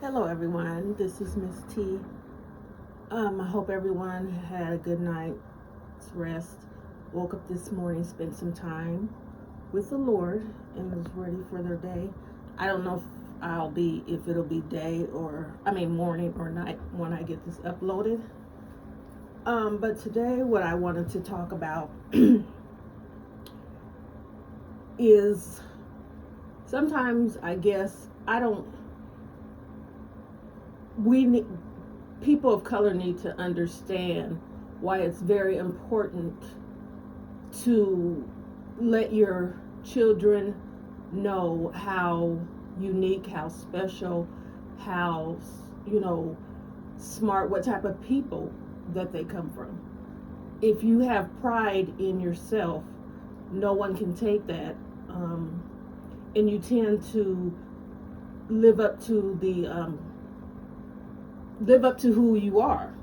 Hello, everyone. This is Miss T. I hope everyone had a good night's rest. Woke up this morning, spent some time with the Lord, and was ready for their day. I don't know if it'll be morning or night when I get this uploaded. But today, what I wanted to talk about is sometimes I guess I don't. We need people of color need to understand why it's very important to let your children know how unique, how special, how smart, what type of people that they come from. If you have pride in yourself, no one can take that, and you tend to live up to who you are.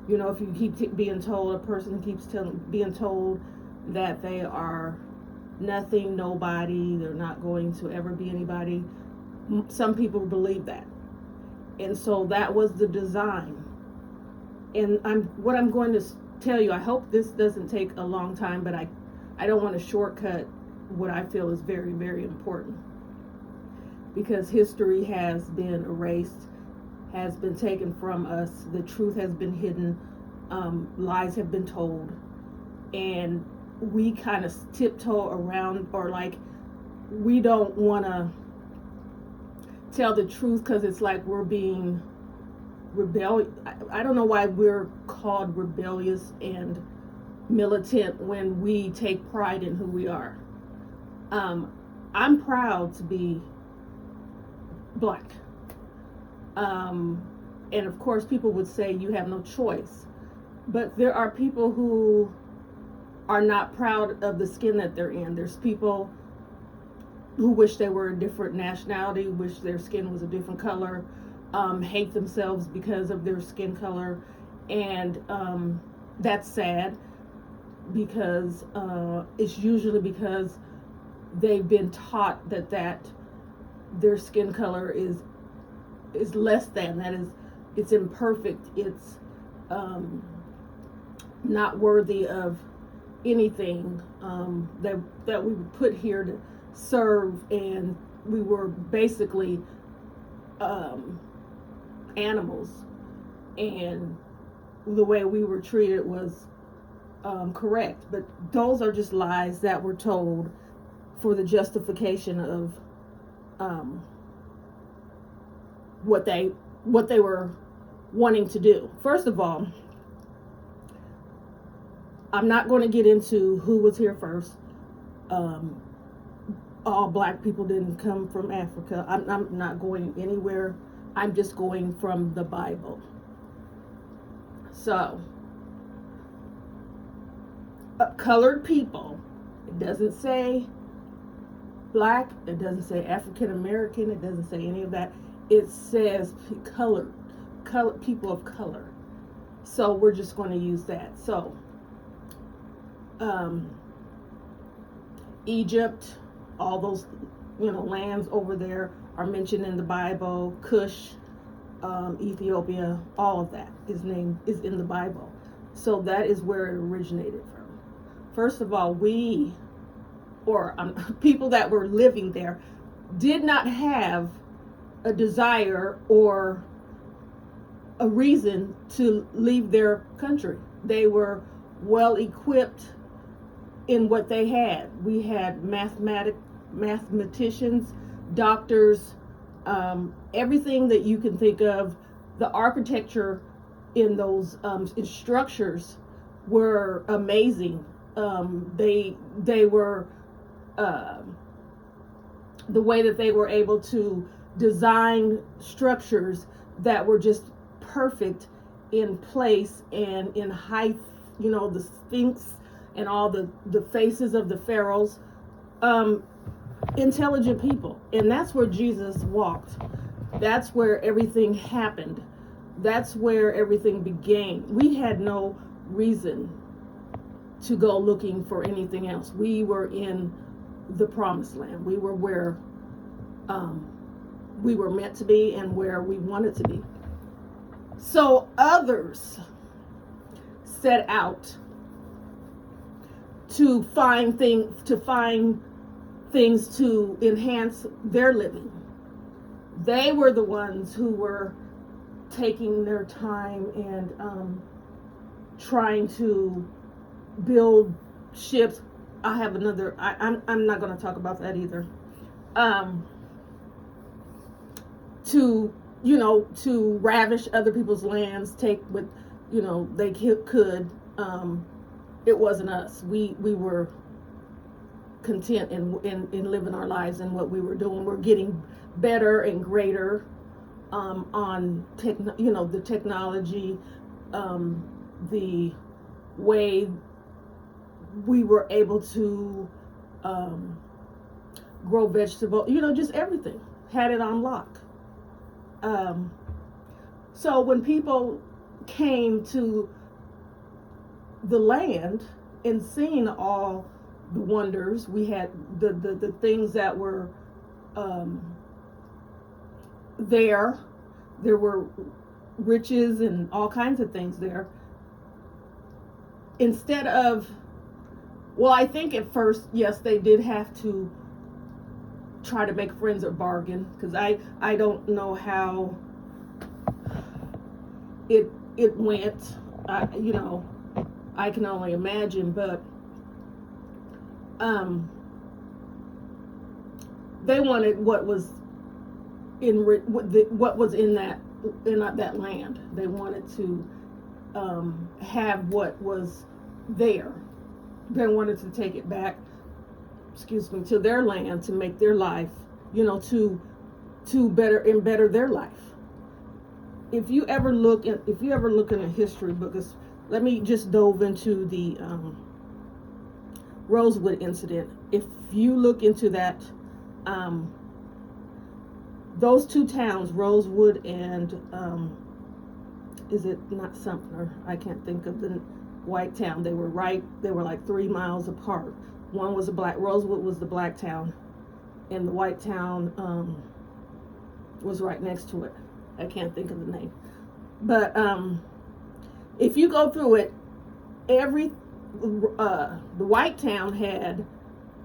If you keep being told, a person keeps being told that they are nothing, nobody, they're not going to ever be anybody. Some people believe that, and so that was the design. And what I'm going to tell you. I hope this doesn't take a long time, but I don't want to shortcut what I feel is very, very important, because history has been erased, has been taken from us. The truth has been hidden. Lies have been told, and we kind of tiptoe around, or like we don't want to tell the truth because it's like we're being rebellious. I don't know why we're called rebellious and militant when we take pride in who we are. I'm proud to be black. And of course, people would say you have no choice. But there are people who are not proud of the skin that they're in. There's people who wish they were a different nationality, wish their skin was a different color, hate themselves because of their skin color. And that's sad, because it's usually because they've been taught that their skin color is less than, that is, it's imperfect, it's not worthy of anything, that we were put here to serve, and we were basically animals, and the way we were treated was correct. But those are just lies that were told for the justification of what they were wanting to do. First of all, I'm not going to get into who was here first. All black people didn't come from Africa. I'm not going anywhere. I'm just going from the Bible. So, colored people, it doesn't say black, it doesn't say African American, it doesn't say any of that. It says colored people of color. So we're just going to use that. So Egypt, all those lands over there are mentioned in the Bible. Cush, Ethiopia, all of that is in the Bible. So that is where it originated from. First of all, people that were living there did not have a desire or a reason to leave their country. They were well equipped in what they had. We had mathematicians, doctors, everything that you can think of. The architecture in those structures were amazing. They were the way that they were able to design structures that were just perfect in place and in height. The Sphinx and all the faces of the pharaohs. Intelligent people. And that's where Jesus walked. That's where everything happened. That's where everything began. We had no reason to go looking for anything else. We were in the promised land. We were where we were meant to be and where we wanted to be. So others set out to find things to enhance their living. They were the ones who were taking their time and trying to build ships. I have another. I'm not going to talk about that either. To ravish other people's lands, take what they could. It wasn't us. We were content in living our lives and what we were doing. We're getting better and greater on the technology, the way we were able to grow vegetables, just everything had it on lock. So when people came to the land and seeing all the wonders, we had the things that were there were riches and all kinds of things there. Instead of, I think at first, yes, they did have to try to make friends or bargain, because I don't know how it went. I can only imagine, but they wanted what was in that land. They wanted to have what was there. They wanted to take it back, to their land, to make their life, to better their life. If you ever look in a history book, let me just dove into the Rosewood incident. If you look into that, those two towns, Rosewood and is it not Sumter? I can't think of the white town. They were like 3 miles apart. One was Rosewood was the black town, and the white town was right next to it. I can't think of the name. But if you go through it, the white town had,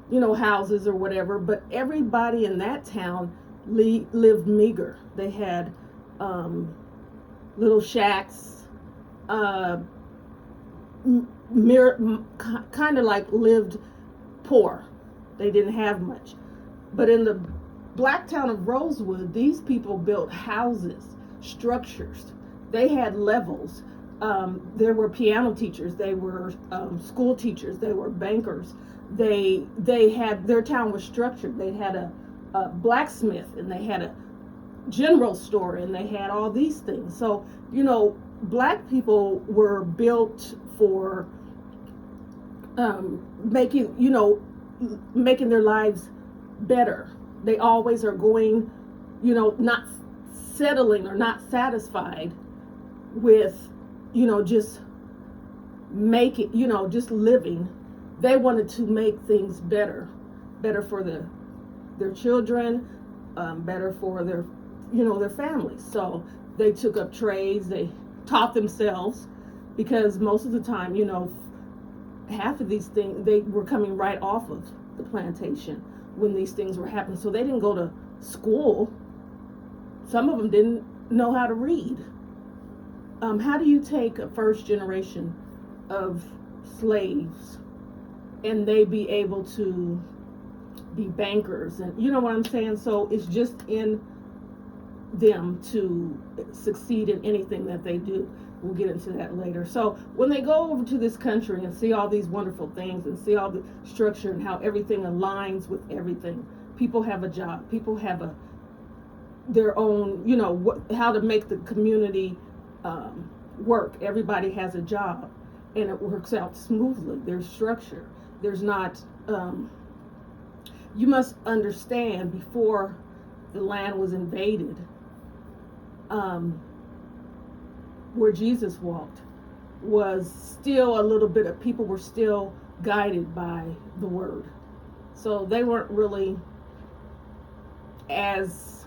houses or whatever, but everybody in that town lived meager. They had little shacks, kind of like lived poor. They didn't have much. But in the black town of Rosewood, these people built houses, structures. They had levels. There were piano teachers. They were school teachers. They were bankers. They had, their town was structured. They had a blacksmith, and they had a general store, and they had all these things. So, black people were built for making their lives better. They always are going, not settling or not satisfied with, just just living. They wanted to make things better for their children, better for their families. So they took up trades. They taught themselves, because most of the time, half of these things, they were coming right off of the plantation when these things were happening. So they didn't go to school. Some of them didn't know how to read. How do you take a first generation of slaves and they be able to be bankers? And you know what I'm saying? So it's just in them to succeed in anything that they do. We'll get into that later. So when they go over to this country and see all these wonderful things and see all the structure and how everything aligns with everything, people have a job. People have their own, how to make the community work. Everybody has a job, and it works out smoothly. There's structure. There's not, you must understand, before the land was invaded, where Jesus walked, was still a little bit of, people were still guided by the word. So they weren't really as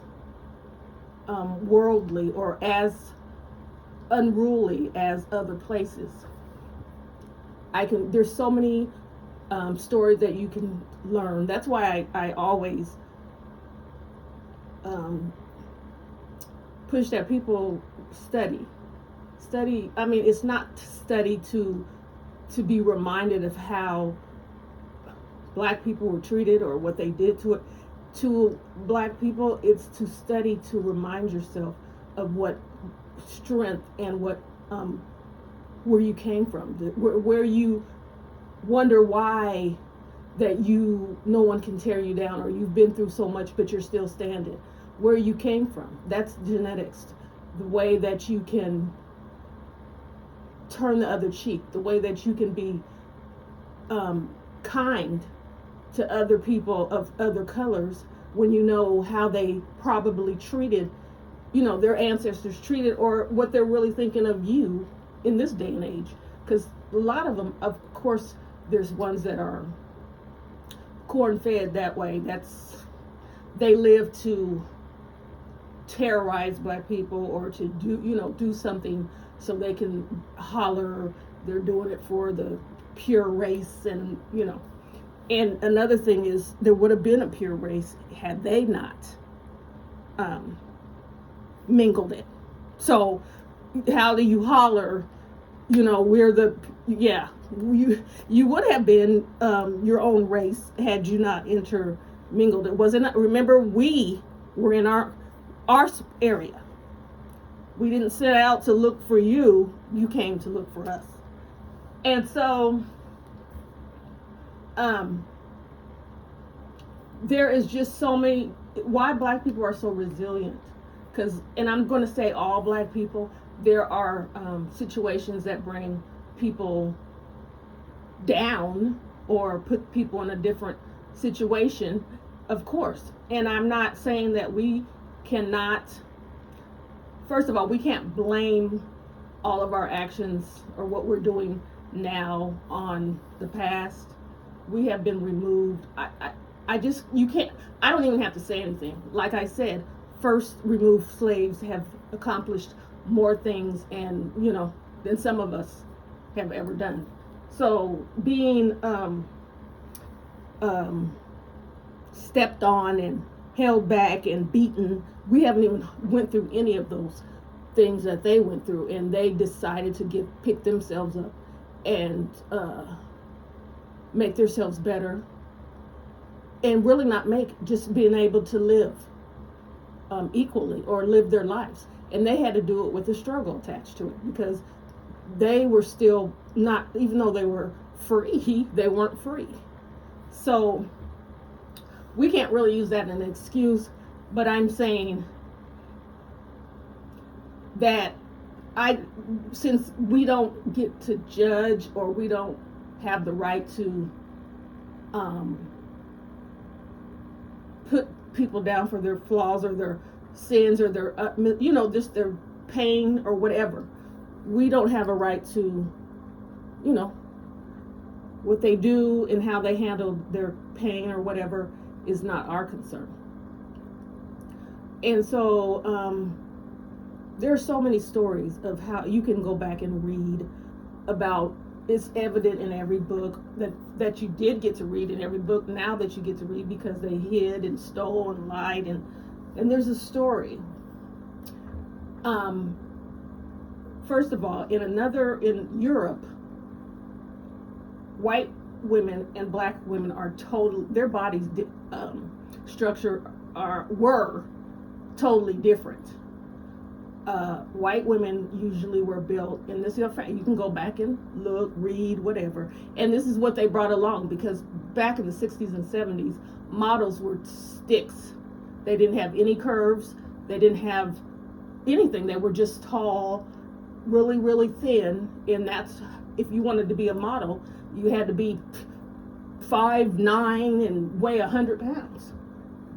worldly or as unruly as other places. There's so many stories that you can learn. That's why I always push that people study. I mean, it's not to study to be reminded of how black people were treated or what they did to black people. It's to study to remind yourself of what strength and what where you came from, where you wonder why that no one can tear you down, or you've been through so much but you're still standing. Where you came from, that's genetics. The way that you can turn the other cheek, the way that you can be kind to other people of other colors when you know how they probably treated, their ancestors treated, or what they're really thinking of you in this day and age. Because a lot of them, of course, there's ones that are corn-fed that way. They live to terrorize black people, or to do something so they can holler they're doing it for the pure race. And and another thing is, there would have been a pure race had they not mingled it. So how do you holler, we're the, you would have been your own race had you not intermingled. It wasn't, remember, we were in our area. We didn't set out to look for you. You came to look for us. And so there is just so many, why black people are so resilient. And I'm going to say all black people, there are situations that bring people down or put people in a different situation, of course. And I'm not saying that we cannot, first of all, we can't blame all of our actions or what we're doing now on the past. We have been removed. You can't, I don't even have to say anything. Like I said, first removed slaves have accomplished more things and than some of us have ever done. So being stepped on and held back and beaten, we haven't even went through any of those things that they went through, and they decided to pick themselves up and make themselves better, and really not just being able to live equally or live their lives. And they had to do it with a struggle attached to it, because they were still not, even though they were free, they weren't free. So we can't really use that as an excuse, but I'm saying that since we don't get to judge, or we don't have the right to put people down for their flaws or their sins or their just their pain or whatever, we don't have a right to what they do and how they handle their pain or whatever is not our concern. And so there are so many stories of how you can go back and read about. It's evident in every book that you did get to read, in every book now that you get to read, because they hid and stole and lied, and there's a story. First of all, in Europe, white women and black women are their bodies structure were totally different. White women usually were built, and this is a fact, you can go back and look, read, whatever, and this is what they brought along, because back in the 60s and 70s, models were sticks. They didn't have any curves, they didn't have anything, they were just tall, really, really thin, and that's, if you wanted to be a model, you had to be 5'9" and weigh 100 pounds.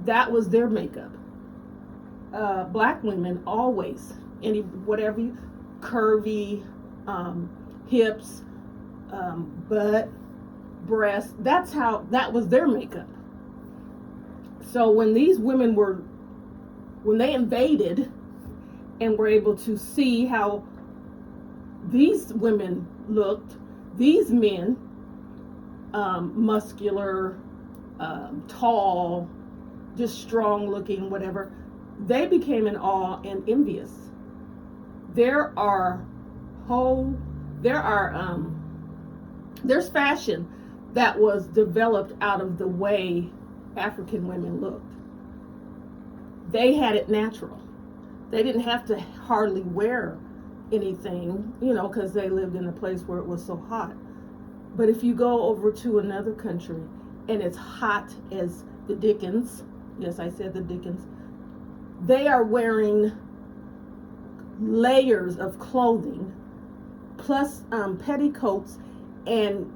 That was their makeup. Black women always, curvy, hips, butt, breast, that was their makeup. So when these women when they invaded and were able to see how these women looked, these men, muscular, tall, just strong looking, whatever, they became in awe and envious. There's fashion that was developed out of the way African women looked. They had it natural. They didn't have to hardly wear anything, because they lived in a place where it was so hot. But if you go over to another country and it's hot as the Dickens, yes, I said the Dickens, they are wearing layers of clothing plus petticoats and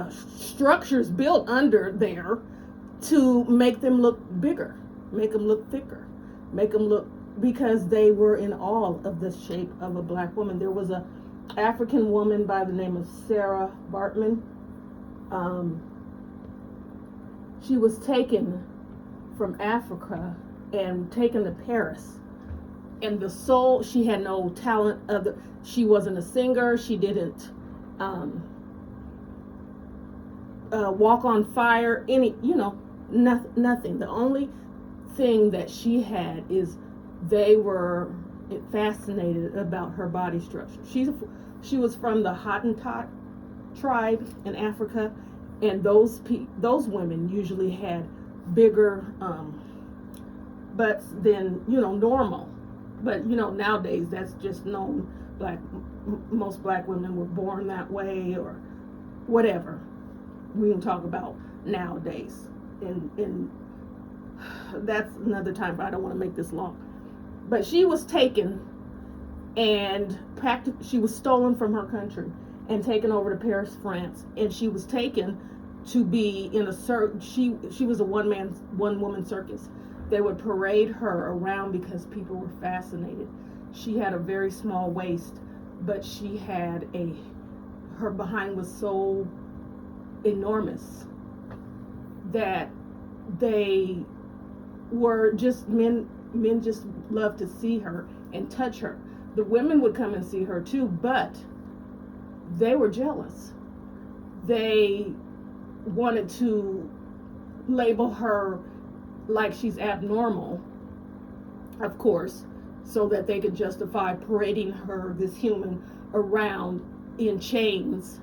structures built under there to make them look bigger, make them look thicker, make them look, because they were in awe of the shape of a black woman. There was a African woman by the name of Sarah Baartman. She was taken from Africa and taken to Paris. And she had no talent she wasn't a singer. She didn't walk on fire, nothing. The only thing that she had is they were fascinated about her body structure. She was from the Hottentot tribe in Africa, and those women usually had bigger butts than normal. But nowadays that's just known. Most black women were born that way, or whatever. We can talk about nowadays, and that's another time. But I don't want to make this long. But she was taken and she was stolen from her country and taken over to Paris, France, and she was taken to be in she was a one woman circus. They would parade her around because people were fascinated. She had a very small waist, but she had her behind was so enormous that they were just men just loved to see her and touch her. The women would come and see her too, but they were jealous. They wanted to label her like she's abnormal, of course, so that they could justify parading her, this human, around in chains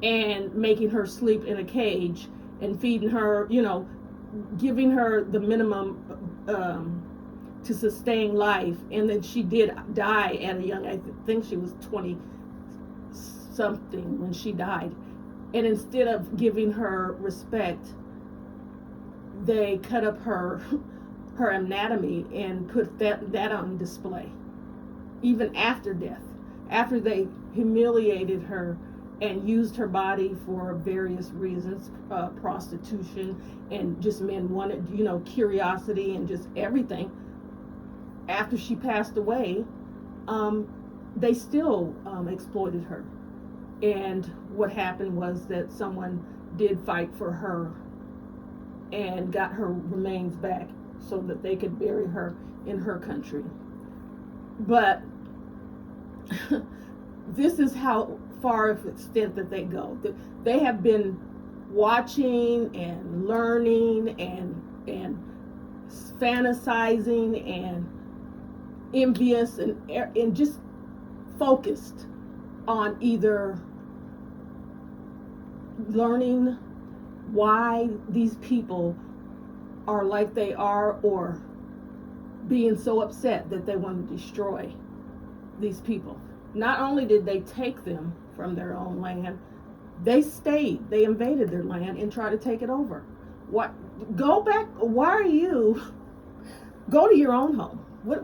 and making her sleep in a cage and feeding her, giving her the minimum to sustain life. And then she did die at a young, I think she was 20 something when she died. And instead of giving her respect, they cut up her anatomy and put that on display, even after death, after they humiliated her and used her body for various reasons, prostitution, and just men wanted, curiosity and just everything. After she passed away, they still exploited her. And what happened was that someone did fight for her and got her remains back so that they could bury her in her country. But this is how far of extent that they go. They have been watching and learning and fantasizing and envious and just focused on either learning why these people are like they are, or being so upset that they want to destroy these people. Not only did they take them from their own land, they invaded their land and tried to take it over. Go back, why are you, go to your own home. What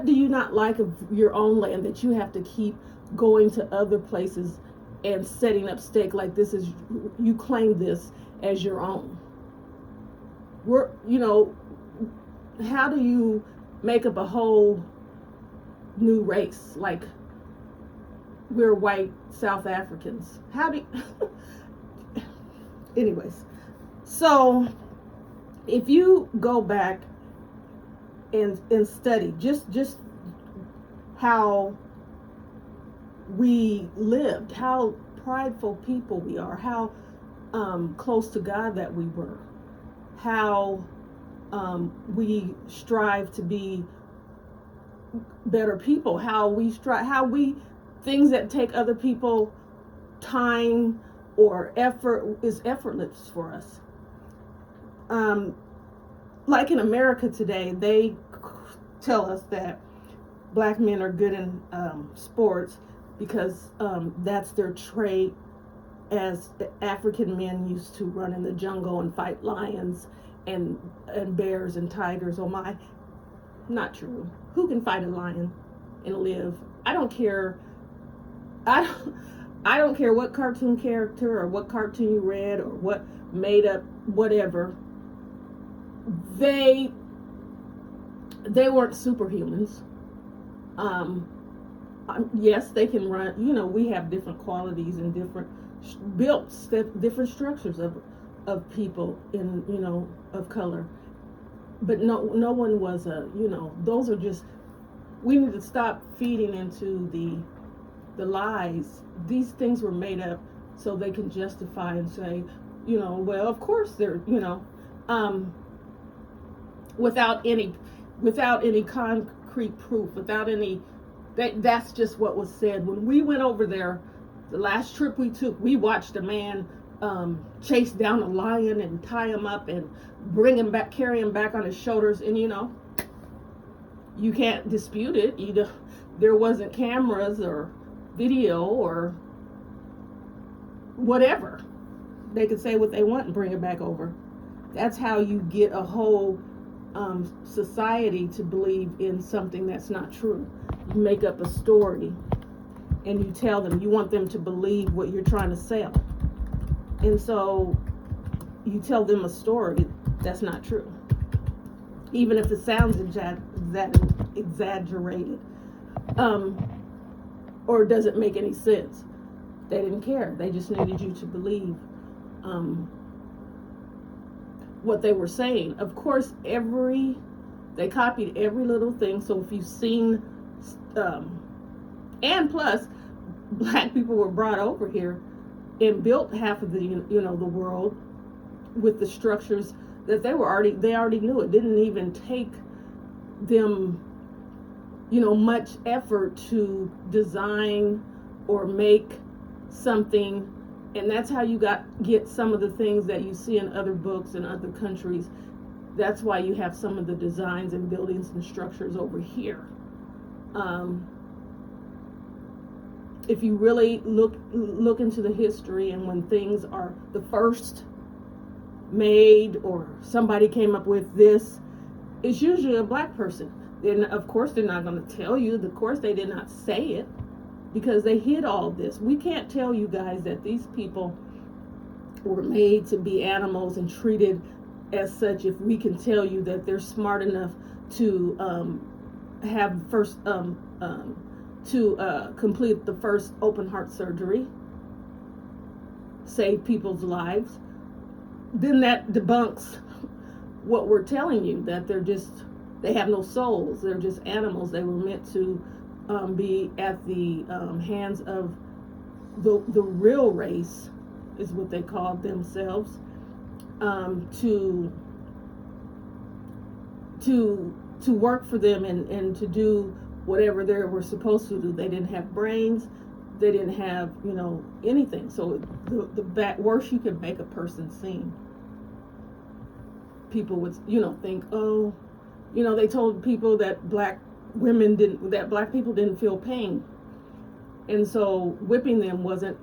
do you not like of your own land that you have to keep going to other places and setting up stake like this is, you claim this as your own? How do you make up a whole new race? Like, we're white South Africans. How do you... Anyways, so if you go back and study just how we lived, how prideful people we are, how close to God that we were, how we strive to be better people, things that take other people time or effort is effortless for us. Like in America today, they tell us that black men are good in sports because that's their trait, as African men used to run in the jungle and fight lions and bears and tigers. Oh my, not true. Who can fight a lion and live? I don't care. I don't care what cartoon character or what cartoon you read or what made up whatever. They weren't superhumans. Yes, they can run. You know, we have different qualities and different builds, different structures of people in, you know, of color. But no one was a, you know, those are just, we need to stop feeding into the lies. These things were made up so they can justify and say, you know, well, of course they're, you know, without any concrete proof, without any, that's just what was said. When we went over there, the last trip we took, we watched a man chase down a lion and tie him up and bring him back, carry him back on his shoulders. And you know, you can't dispute it. Either there wasn't cameras or video or whatever. They could say what they want and bring it back over. That's how you get a whole society to believe in something that's not true. You make up a story and you tell them, you want them to believe what you're trying to sell. And so you tell them a story that's not true, even if it sounds exaggerated, or doesn't make any sense. They didn't care. They just needed you to believe what they were saying. Of course, they copied every little thing. So if you've seen, and plus, black people were brought over here and built half of the, you know, the world with the structures that they already knew. It didn't even take them, you know, much effort to design or make something. And that's how you get some of the things that you see in other books in other countries. That's why you have some of the designs and buildings and structures over here. If you really look into the history, and when things are the first made or somebody came up with this, it's usually a black person. Then of course they're not going to tell you. Of course they did not say it, because they hid all this. We can't tell you guys that these people were made to be animals and treated as such if we can tell you that they're smart enough to have first complete the first open heart surgery, save people's lives. Then that debunks what we're telling you, that they have no souls. They're just animals. They were meant to be at the hands of the real race, is what they called themselves, to work for them and to do whatever they were supposed to do. They didn't have brains. They didn't have, you know, anything. So the worst you could make a person seem, people would, you know, think, oh, you know, they told people that black people didn't feel pain. And so whipping them wasn't,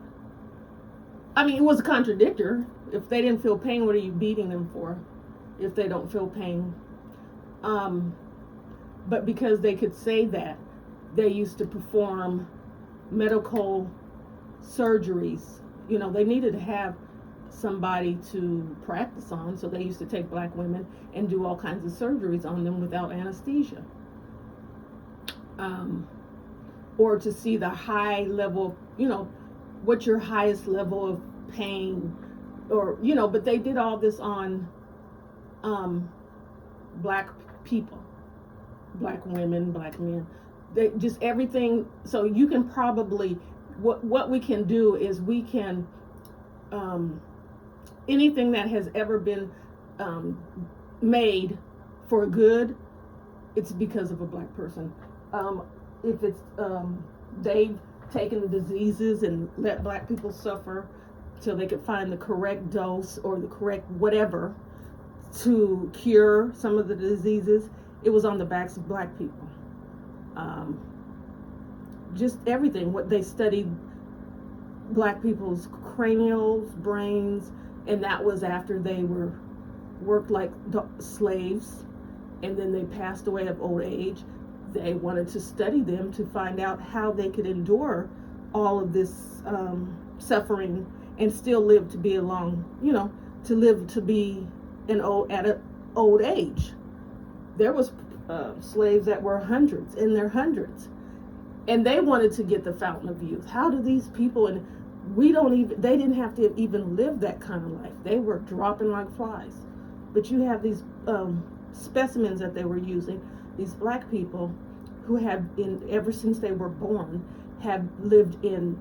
I mean, it was a contradictor. If they didn't feel pain, what are you beating them for if they don't feel pain? But because they could say that, they used to perform medical surgeries. You know, they needed to have somebody to practice on, so they used to take black women and do all kinds of surgeries on them without anesthesia. Or to see the high level, you know, what's your highest level of pain, or, you know, but they did all this on black people. black women, black men, they just everything. So you can probably, what we can do is we can, um, anything that has ever been um, made for good, it's because of a black person. If it's they've taken the diseases and let black people suffer till they could find the correct dose or the correct whatever to cure some of the diseases, it was on the backs of black people. Um, just everything. What they studied black people's cranials, brains, and that was after they were worked like slaves, and then they passed away of old age. They wanted to study them to find out how they could endure all of this suffering and still live to be to live to be an old age. There was slaves that were in their hundreds, and they wanted to get the fountain of youth. How do these people, and they didn't have to even live that kind of life. They were dropping like flies. But you have these specimens that they were using, these black people who have, ever since they were born, have lived in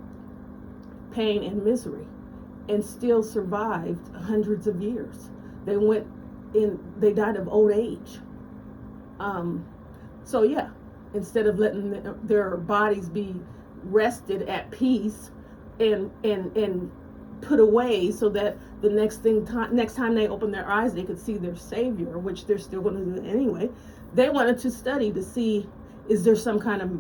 pain and misery and still survived hundreds of years. They died of old age. So yeah, instead of letting their bodies be rested at peace and put away so that the next time they open their eyes they could see their savior, which they're still going to do anyway, they wanted to study to see, is there some kind of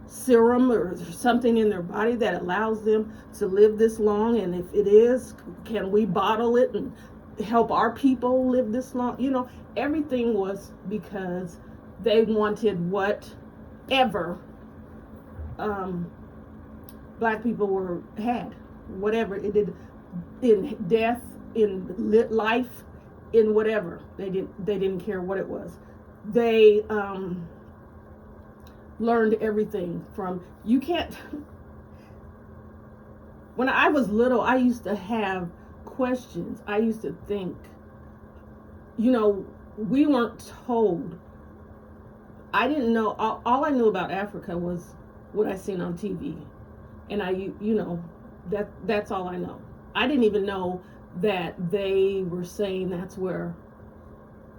serum or is there something in their body that allows them to live this long, and if it is, can we bottle it and help our people live this long? Everything was because they wanted whatever black people had, whatever it did, in death, in life, in whatever. They didn't care what it was. They learned everything from, you can't, when I was little, I used to have questions. I used to think, we weren't told. I didn't know, all I knew about Africa was what I seen on TV. And that's all I know. I didn't even know that they were saying that's where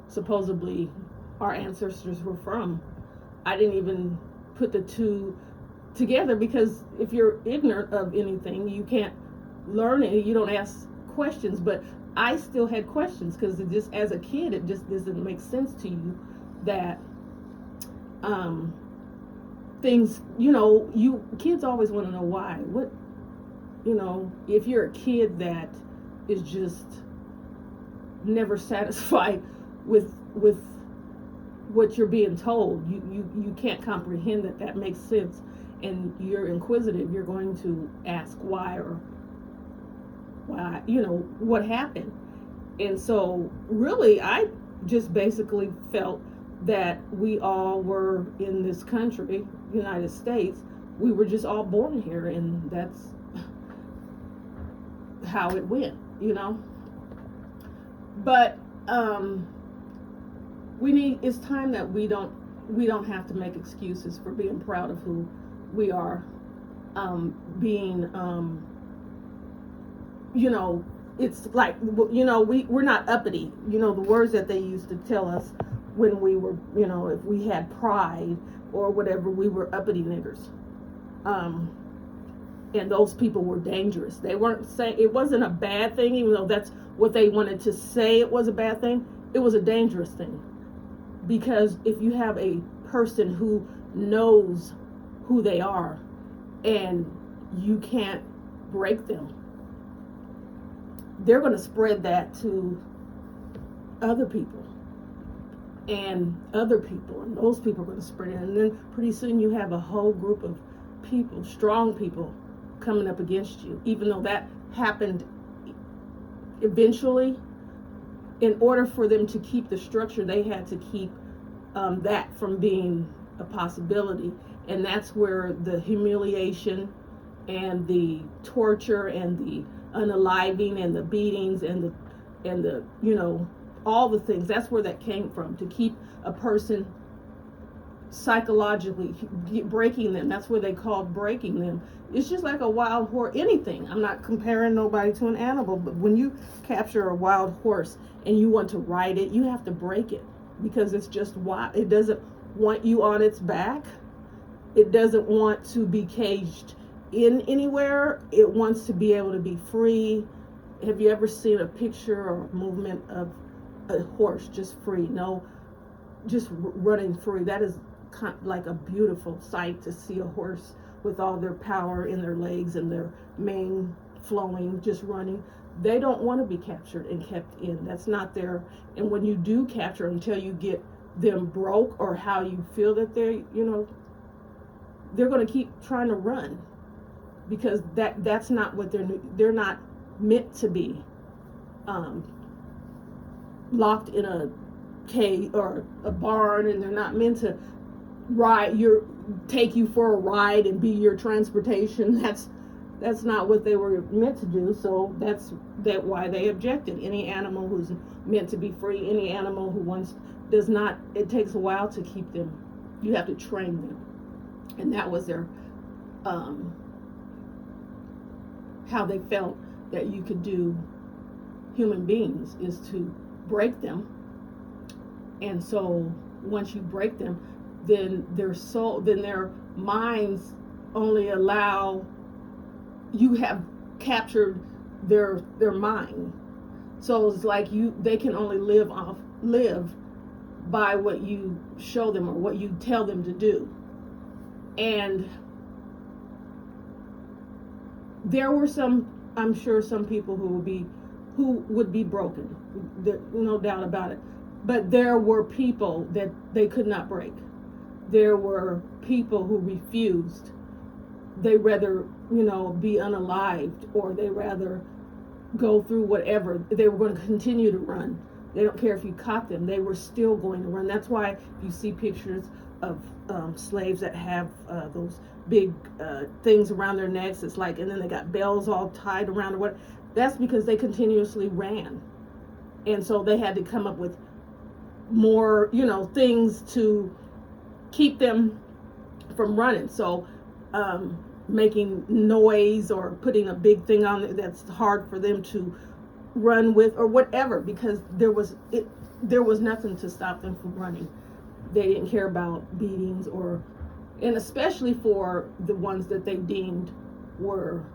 supposedly our ancestors were from. I didn't even put the two together, because if you're ignorant of anything, you can't learn it. You don't ask questions. But I still had questions, because just as a kid, it just doesn't make sense to you that things, you kids always want to know why. If you're a kid that is just never satisfied with what you're being told, you can't comprehend that makes sense, and you're inquisitive, you're going to ask why, or why, what happened. And so really, I just basically felt that we all were in this country, United States, we were just all born here, and that's how it went, But it's time that we don't have to make excuses for being proud of who we are, it's like, we're not uppity. The words that they used to tell us when we were, if we had pride or whatever, we were uppity niggers. And those people were dangerous. They weren't saying, it wasn't a bad thing, even though that's what they wanted to say it was a bad thing. It was a dangerous thing. Because if you have a person who knows who they are and you can't break them, they're going to spread that to other people and other people, and those people are going to spread it, and then pretty soon you have a whole group of people, strong people, coming up against you. Even though that happened eventually, in order for them to keep the structure, they had to keep that from being a possibility. And that's where the humiliation and the torture and the unaliving and the beatings and the all the things, that's where that came from, to keep a person psychologically breaking them. That's what they call breaking them. It's just like a wild horse, anything. I'm not comparing nobody to an animal, but when you capture a wild horse and you want to ride it, you have to break it, because it's just wild. It doesn't want you on its back. It doesn't want to be caged in anywhere. It wants to be able to be free. Have you ever seen a picture or movement of a horse just free? No, just running free. That is kind of like a beautiful sight, to see a horse with all their power in their legs and their mane flowing, just running. They don't want to be captured and kept in. That's not their. And when you do capture, until you get them broke, or how you feel that they're, they're going to keep trying to run, because that's not what they're not meant to be locked in a cage or a barn, and they're not meant to take you for a ride and be your transportation. That's not what they were meant to do. So that's why they objected. Any animal who's meant to be free, any animal who does not, it takes a while to keep them. You have to train them. And that was their how they felt that you could do human beings, is to break them. And so once you break them, then their minds only allow, you have captured their mind. So it's like they can only live by what you show them or what you tell them to do. And there were I'm sure some people who would be broken, no doubt about it. But there were people that they could not break. There were people who refused. They rather, be unalived, or they rather go through whatever. They were going to continue to run. They don't care if you caught them. They were still going to run. That's why you see pictures of slaves that have those big things around their necks. It's like, and then they got bells all tied around or what. That's because they continuously ran. And so they had to come up with more, things to keep them from running. So making noise or putting a big thing on it that's hard for them to run with, or whatever, because there was nothing to stop them from running. They didn't care about beatings, and especially for the ones that they deemed were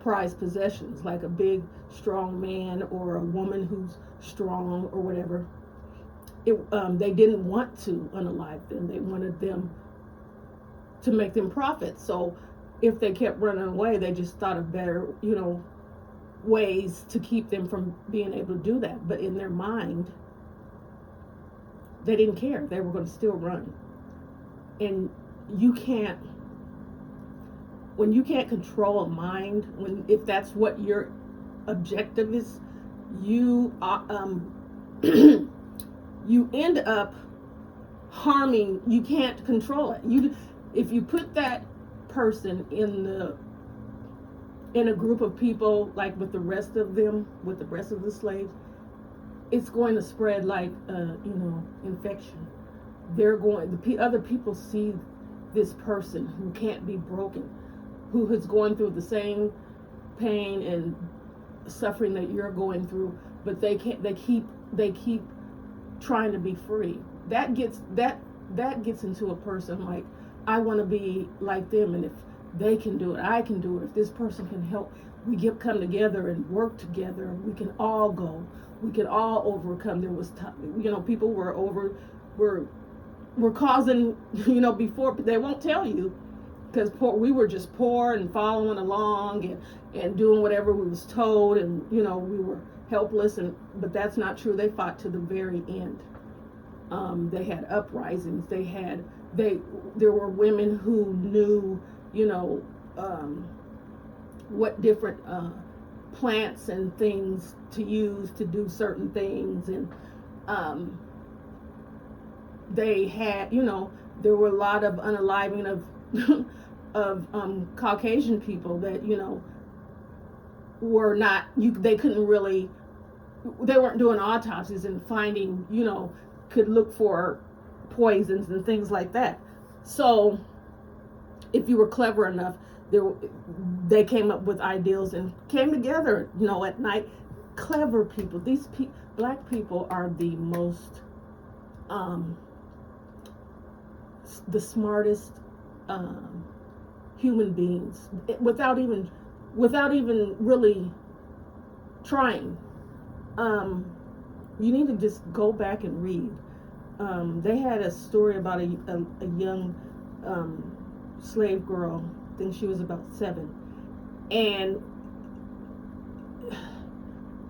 prized possessions, like a big strong man or a woman who's strong or whatever. They didn't want to unalive them. They wanted them to make them profit. So if they kept running away, they just thought of better, ways to keep them from being able to do that. But in their mind, they didn't care. They were going to still run. And when you can't control a mind, if that's what your objective is, you you end up harming. You can't control it. If you put that person in a group of people, like with the rest of the slaves, it's going to spread like infection. The other people see this person who can't be broken, who is going through the same pain and suffering that you're going through, but they keep trying to be free. That gets into a person like, I want to be like them, and if they can do it, I can do it. If this person can help, we come together and work together. We can all go. We can all overcome. There was people were causing, before, but they won't tell you, because we were just poor and following along and doing whatever we was told, and we were helpless, but that's not true. They fought to the very end. They had uprisings. There were women who knew, what different plants and things to use to do certain things, and they had, there were a lot of unaliving of Caucasian people that were not, they couldn't really, they weren't doing autopsies and finding, could look for poisons and things like that. So if you were clever enough, they came up with ideals and came together, at night. Clever people. These black people are the most, the smartest human beings, without even really trying. You need to just go back and read. They had a story about a young slave girl. I think she was about 7, and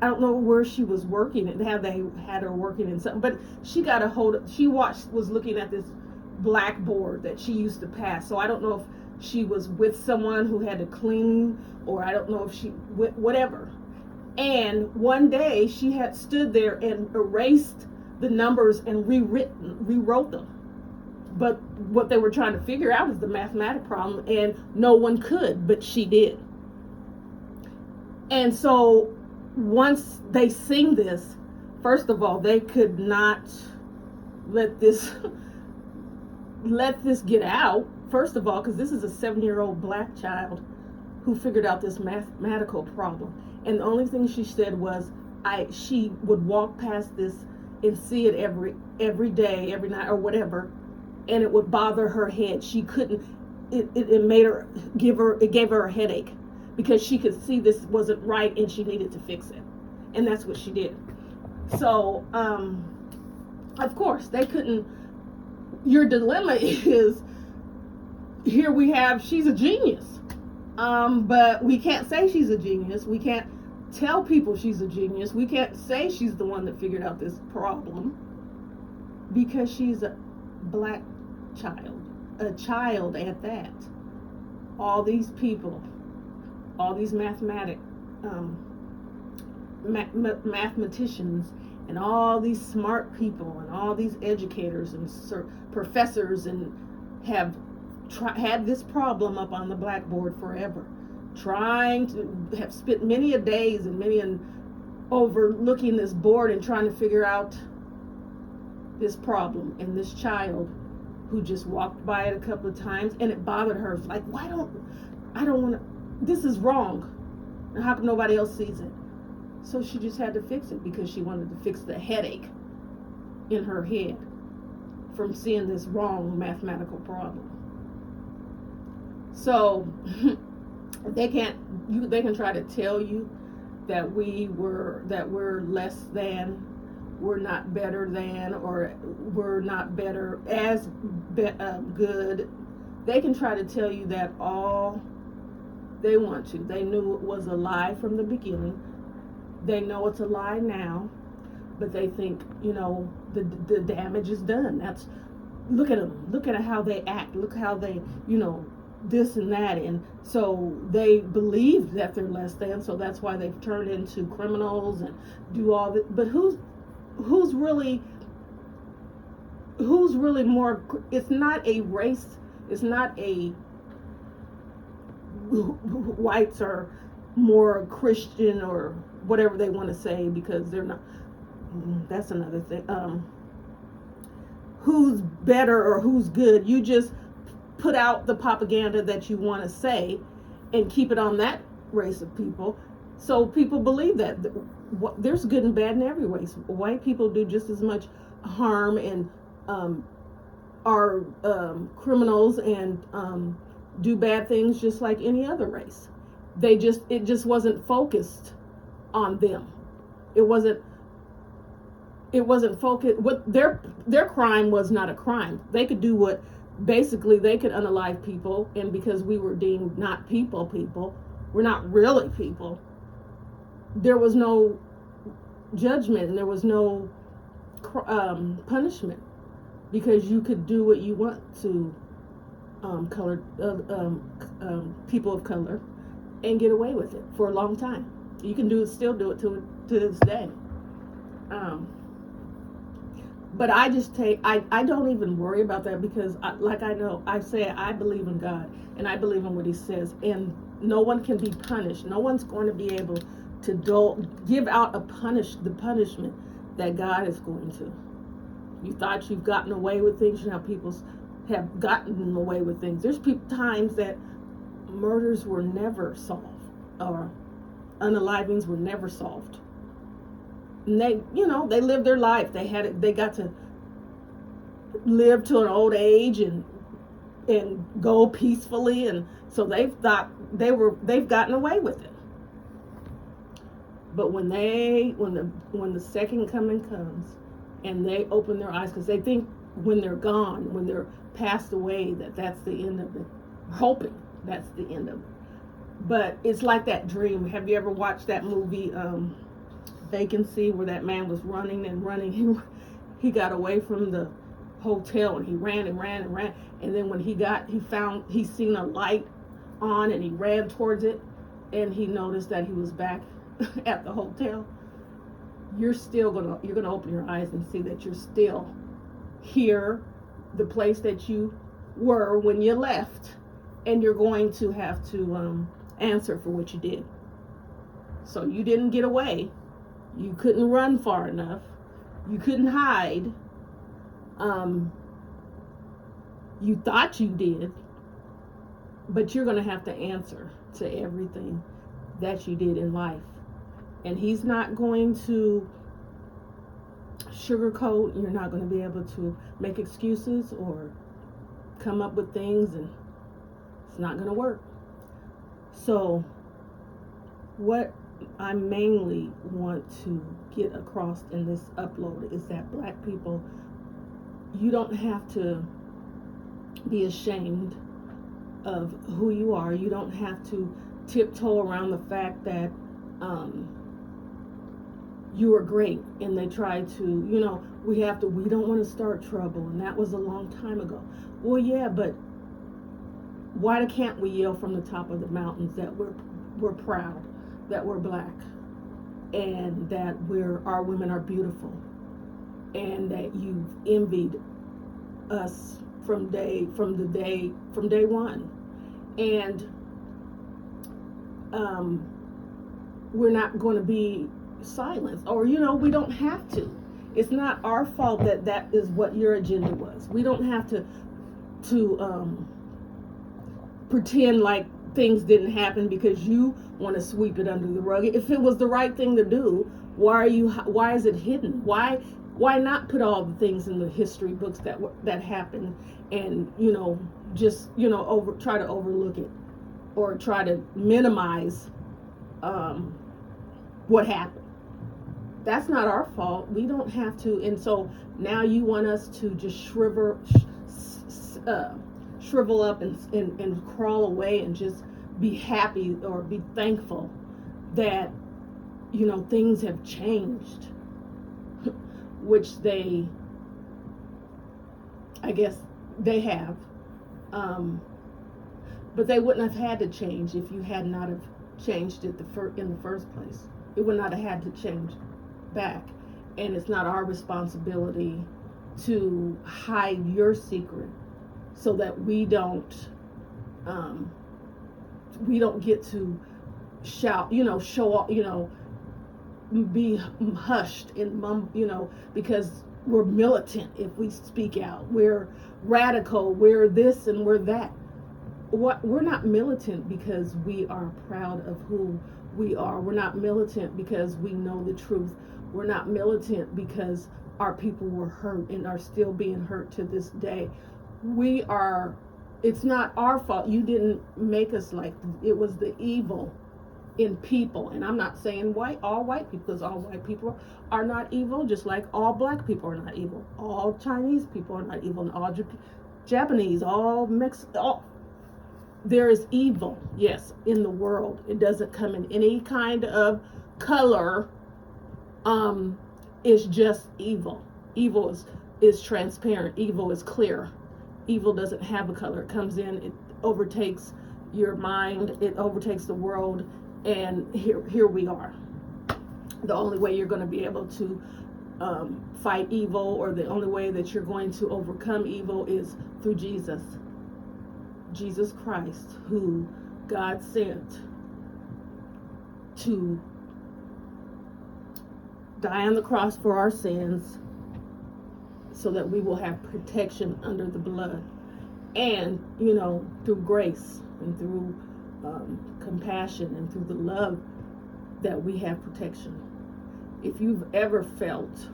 I don't know where she was working and how they had her working in something, but she got a hold of, was looking at this blackboard that she used to pass. So I don't know if she was with someone who had to clean, or I don't know if she, whatever. And one day she had stood there and erased the numbers and rewrote them. But what they were trying to figure out is the mathematic problem, and no one could, but she did. And so once they sing this, first of all, they could not let this get out. First of all, because this is a 7-year-old black child who figured out this mathematical problem. And the only thing she said was, she would walk past this and see it every day, every night, or whatever, and it would bother her head. She couldn't. It gave her a headache because she could see this wasn't right and she needed to fix it, and that's what she did. So, of course, they couldn't. Your dilemma is, here we have, she's a genius, but we can't say she's a genius. We can't tell people she's a genius. We can't say she's the one that figured out this problem, because she's a black child, a child at that. All these people, all these mathematicians, and all these smart people, and all these educators and professors, and have had this problem up on the blackboard forever, trying to have spent many a days and overlooking this board and trying to figure out this problem. And this child who just walked by it a couple of times and it bothered her. It's like, I don't want to, this is wrong. And how come nobody else sees it? So she just had to fix it, because she wanted to fix the headache in her head from seeing this wrong mathematical problem. So they can try to tell you that we're less than, we're not better than, or we're not better as good. They can try to tell you that all they want to. They knew it was a lie from the beginning. They know it's a lie now, but they think, the damage is done. Look at them. Look at how they act. Look how they, this and that. And so they believe that they're less than, so that's why they've turned into criminals and do all that. But who's really more? It's not a race. It's not a whites are more Christian or whatever they want to say, because they're not. That's another thing. Who's better or who's good? You just put out the propaganda that you want to say and keep it on that race of people, so people believe that there's good and bad in every race. White people do just as much harm and are criminals and do bad things just like any other race. It just wasn't focused on them. It wasn't focused. What their crime was not a crime. They could do what, basically they could unalive people, and because we were deemed not people, we're not really people. There was no judgment and there was no punishment, because you could do what you want to people of color and get away with it for a long time. You can still do it to this day. But I don't even worry about that, because I believe in God and I believe in what He says, and no one can be punished. No one's going to be able to give out the punishment that God is going to. You thought you've gotten away with things. You know how people have gotten away with things. There's times that murders were never solved, or unalivings were never solved. And they, they lived their life. They got to live to an old age and go peacefully, and so they've gotten away with it. But when the second coming comes and they open their eyes, because they think when they're gone, when they're passed away, that's the end of it. Hoping that's the end of it. But it's like that dream. Have you ever watched that movie, Vacancy, where that man was running and running? He got away from the hotel and he ran and ran and ran. And then when he seen a light on and he ran towards it, and he noticed that he was back at the hotel. You're gonna open your eyes and see that you're still here, the place that you were when you left, and you're going to have to answer for what you did. So you didn't get away. You couldn't run far enough. You couldn't hide. You thought you did, but you're going to have to answer to everything that you did in life. And he's not going to sugarcoat. You're not going to be able to make excuses or come up with things, and it's not going to work. So what I mainly want to get across in this upload is that Black people, you don't have to be ashamed of who you are. You don't have to tiptoe around the fact that you are great, and they try to, we don't want to start trouble, and that was a long time ago. Well, yeah, but why can't we yell from the top of the mountains that we're proud, that we're Black, and that our women are beautiful, and that you've envied us from day one, and we're not going to be silenced, or we don't have to. It's not our fault that is what your agenda was. We don't have to pretend like things didn't happen because you want to sweep it under the rug. If it was the right thing to do, why is it hidden? Why not put all the things in the history books that happened, and try to overlook it, or try to minimize what happened? That's not our fault. We don't have to. And so now you want us to just shrivel up and crawl away and just be happy or be thankful that things have changed, which I guess they have, but they wouldn't have had to change if you had not have changed it in the first place. It would not have had to change back. And it's not our responsibility to hide your secret so that we don't get to shout, show off, be hushed and because we're militant. If we speak out, we're radical, we're this and we're that. We're not militant because we are proud of who we are. We're not militant because we know the truth. We're not militant because our people were hurt and are still being hurt to this day. It's not our fault. You didn't make us like it was the evil in people. And I'm not saying all white people, because all white people are not evil, just like all Black people are not evil. All Chinese people are not evil, and all Japanese, all Mexican, there is evil, yes, in the world. It doesn't come in any kind of color. It's just evil. Evil is transparent. Evil is clear. Evil doesn't have a color. It comes in, it overtakes your mind, it overtakes the world, and here we are. The only way you're going to be able to fight evil, or the only way that you're going to overcome evil, is through Jesus Christ, who God sent to die on the cross for our sins, so that we will have protection under the blood. And, you know, through grace and through compassion and through the love, that we have protection. If you've ever felt,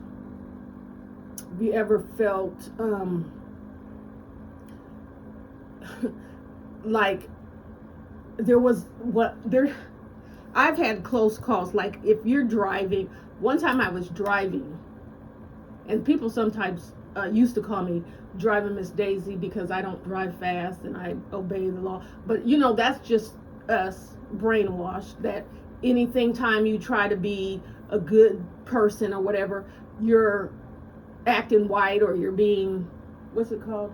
like I've had close calls. Like if you're driving, one time I was driving, and people sometimes used to call me Driving Miss Daisy because I don't drive fast and I obey the law. But you know, that's just us brainwashed, that anything time you try to be a good person or whatever, you're acting white, or you're being, what's it called,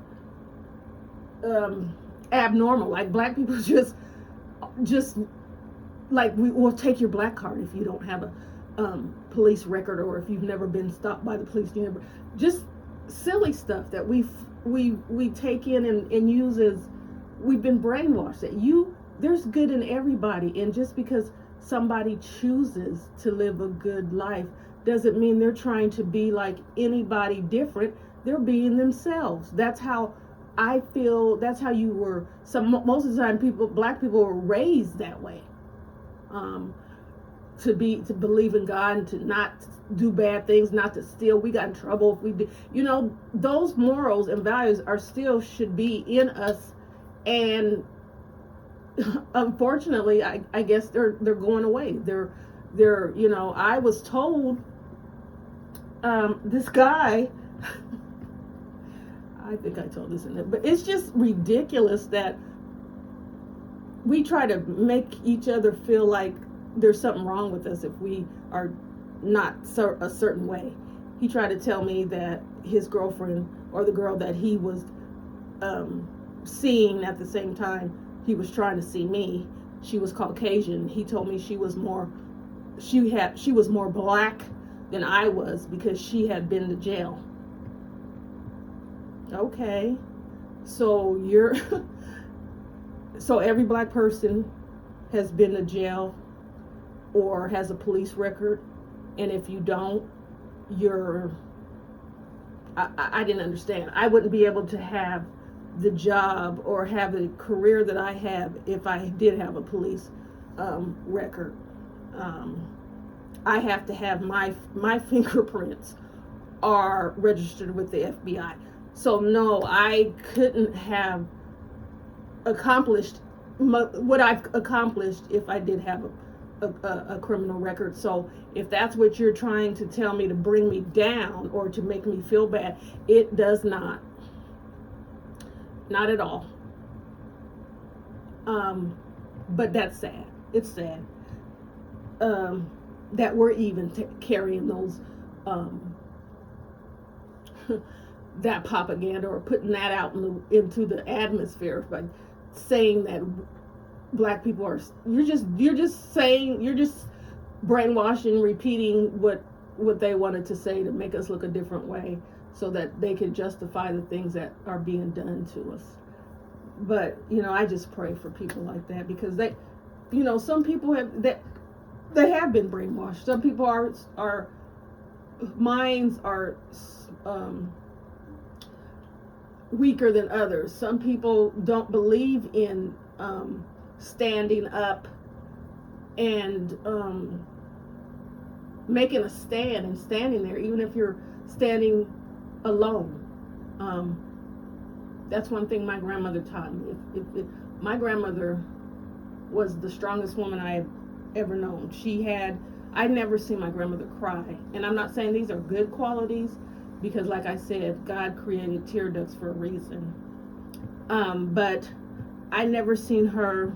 abnormal. Like black people just like, we will take your black card if you don't have a police record, or if you've never been stopped by the police. You never, just silly stuff that we take in and use as, we've been brainwashed that there's good in everybody, and just because somebody chooses to live a good life doesn't mean they're trying to be like anybody different. They're being themselves. That's how I feel. That's how you were. Most of the time, black people were raised that way. To believe in God and to not do bad things, not to steal. We got in trouble if we did. You know, those morals and values should be in us, and unfortunately, I guess they're going away. They're you know, I was told this guy, I think I told this in there, but it's just ridiculous that we try to make each other feel like there's something wrong with us if we are not a certain way. He tried to tell me that his girlfriend, or the girl that he was seeing at the same time he was trying to see me, she was Caucasian. He told me she was more black than I was because she had been to jail. Okay, so so every black person has been to jail or has a police record, and if you don't, I didn't understand. I wouldn't be able to have the job or have the career that I have if I did have a police record. I have to have my fingerprints are registered with the FBI. So no, I couldn't have accomplished what I've accomplished if I did have a criminal record. So if that's what you're trying to tell me, to bring me down or to make me feel bad, it does not. Not at all. But that's sad. It's sad that we're even carrying those that propaganda, or putting that out into the atmosphere by saying that black people are. You're just brainwashing, repeating what they wanted to say to make us look a different way, so that they can justify the things that are being done to us. But you know, I just pray for people like that, because they, you know, some people they have been brainwashed. Some people are minds are weaker than others. Some people don't believe in standing up and making a stand and standing there, even if you're standing alone. That's one thing my grandmother taught me. If my grandmother was the strongest woman I have ever known. I'd never seen my grandmother cry. And I'm not saying these are good qualities, because like I said, God created tear ducts for a reason. But I never seen her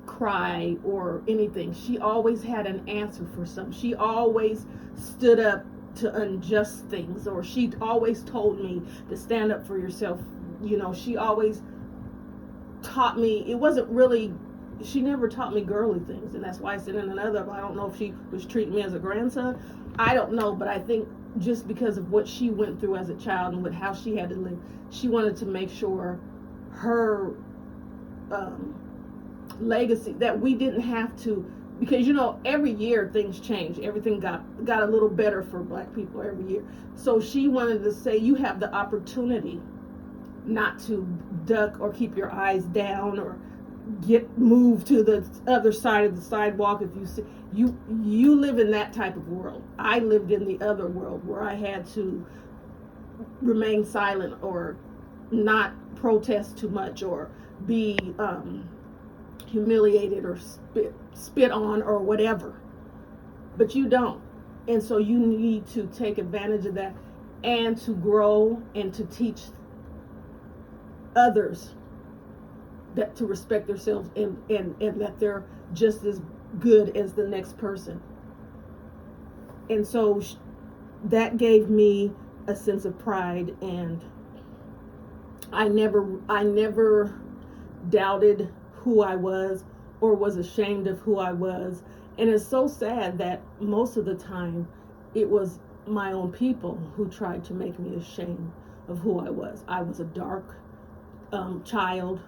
cry or anything. She always had an answer for something. She always stood up to unjust things, or she always told me to stand up for yourself. You know, she always taught me. She never taught me girly things, and that's why I said in another, I don't know if she was treating me as a grandson. I don't know, but I think just because of what she went through as a child and with how she had to live, she wanted to make sure her legacy, that we didn't have to because every year things change. Everything got a little better for Black people every year. So she wanted to say, you have the opportunity not to duck or keep your eyes down or get moved to the other side of the sidewalk. If you see, you live in that type of world. I lived in the other world where I had to remain silent or not protest too much or be humiliated or spit on or whatever. But you don't. And so you need to take advantage of that and to grow and to teach others that to respect themselves and that they're just as good as the next person. And so that gave me a sense of pride, and I never doubted who I was or was ashamed of who I was. And it's so sad that most of the time it was my own people who tried to make me ashamed of who I was. I was a dark child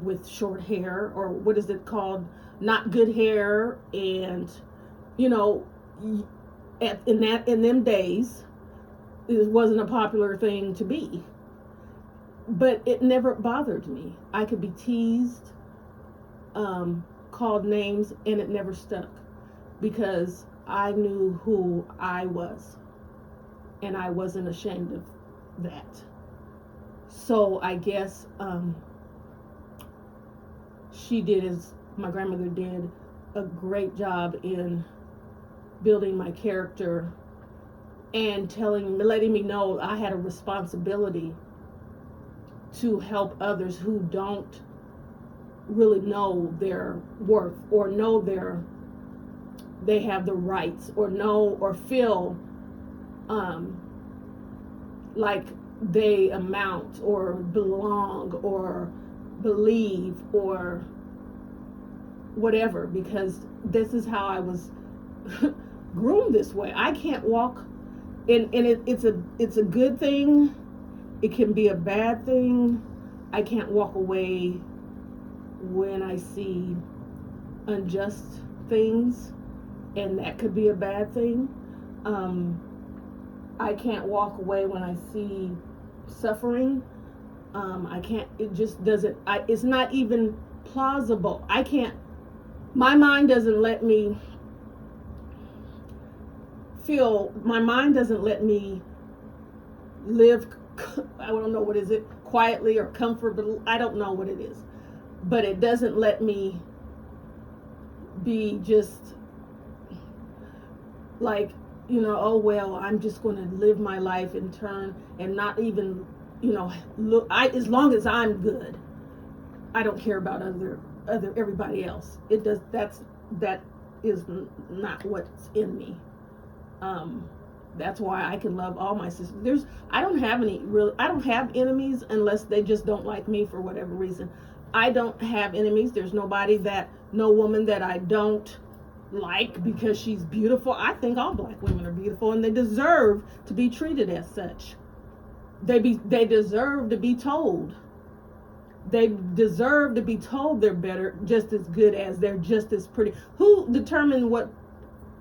with short hair, or what is it called? Not good hair. And in them days, it wasn't a popular thing to be. But it never bothered me. I could be teased, called names, and it never stuck because I knew who I was, and I wasn't ashamed of that. So I guess she did, as my grandmother did, a great job in building my character and letting me know I had a responsibility to help others who don't really know their worth or know they have the rights or know or feel like they amount or belong or believe or whatever, because this is how I was groomed this way. I can't walk, and it's a good thing. It can be a bad thing. I can't walk away when I see unjust things, and that could be a bad thing. I can't walk away when I see suffering. I can't, it just doesn't, it's not even plausible. My mind doesn't let me live, I don't know what is it, quietly or comfortably, I don't know what it is. But it doesn't let me be just like, oh well, I'm just going to live my life and turn and not even, look. As long as I'm good, I don't care about everybody else. That is not what's in me. That's why I can love all my sisters. I don't have enemies unless they just don't like me for whatever reason. I don't have enemies. There's no woman that I don't like because she's beautiful. I think all Black women are beautiful, and they deserve to be treated as such. They deserve to be told. They deserve to be told they're better, just as good as, they're just as pretty. Who determined what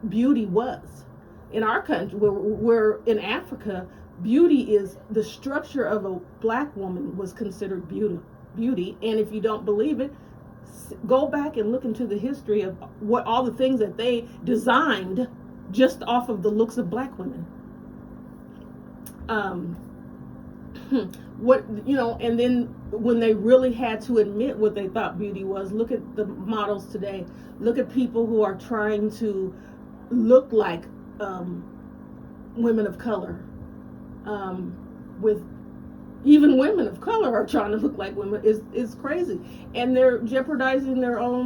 beauty was? In our country, we're in Africa, beauty is the structure of a Black woman was considered beauty. And if you don't believe it, go back and look into the history of what all the things that they designed just off of the looks of Black women. And then when they really had to admit what they thought beauty was, look at the models today. Look at people who are trying to look like women of color. With even women of color are trying to look like women. Is crazy, and they're jeopardizing their own